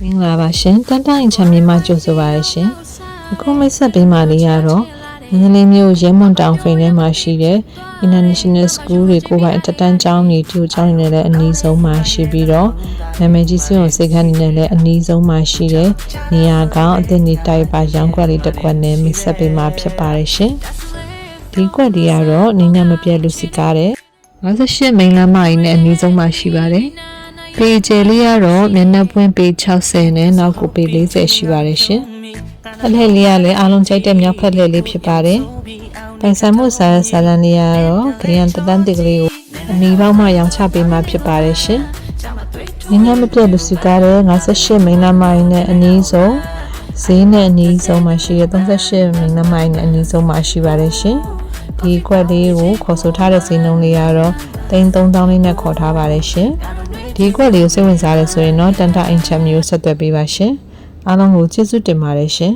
မင်္ဂလာပါရှင်တန်တိုင်းချမ်းမြေမှာကြိုဆိုပါရရှင်အခုမိတ်ဆက်ပေးမှလေးရတော့မန္တလေးမြို့ရဲမွန်တောင်ဖိန်ထဲမှာရှိတဲ့ International School တွေကိုပိုင်တက်တန်းကျောင်းတွေတူကျောင်းတွေနဲ့လည်းအနီးဆုံးမှာရှိပြီးတော့နာမည်ကြီးစစ်ရုံစိတ်ခန်းတွေနဲ့လည်းအနီးဆုံးမှာရှိတဲ့နေရာကောင်းအသစ်နေတိုက်ပါရောင်းကွက်လေးတစ်ကွက်နဲ့မိတ်ဆက်ပေးမှဖြစ်ပါရရှင်ဒီကွက်တွေကတော့နေညမပြတ်လူစီကားတဲ့58မိန်းလမ်းမကြီးနဲ့အနီးဆုံးမှာရှိပါတယ်ပေကျယ်လေးကတော့မျက်နှာပွင့်ပေ60နဲ့နောက်ကိုပေ40ရှိပါတယ်ရှင်။အလှည့်လေးကလည်းအားလုံးကြိုက်တဲ့မြောက်ဖက်လှည့်လေးဖြစ်ပါတယ်။ပိုင်ဆိုင်မှုဆာလန်လေးကတော့ခရံတန်းတစ်ကလေးကိုအနီးပေါင်းမှရောင်းချပေးမှဖြစ်ပါတယ်ရှင်။ငင်းမပြတ်လူစီကားတဲ့58မိန်းလမ်းမကြီးနဲ့အနီးဆုံးဈေးနဲ့အနီးဆုံးမှာရှိတဲ့38မိန်းလမ်းမကြီးနဲ့အနီးဆုံးမှာရှိပါတယ်ရှင်။ဒီကွက်လေးကိုခေါ်ဆိုထားတဲ့ဈေးနှုန်းလေးကတော့33,000လေးနဲ့ခေါ်ထားပါတယ်ရှင်။ဒီကွက်လေးကိုစိတ်ဝင်စားတယ်ဆိုရင်တော့တန်တအိမ်ချက်မျိုးဆက်သွယ်ပေးပါရှင်အားလုံးကိုကျေးဇူးတင်ပါတယ်ရှင်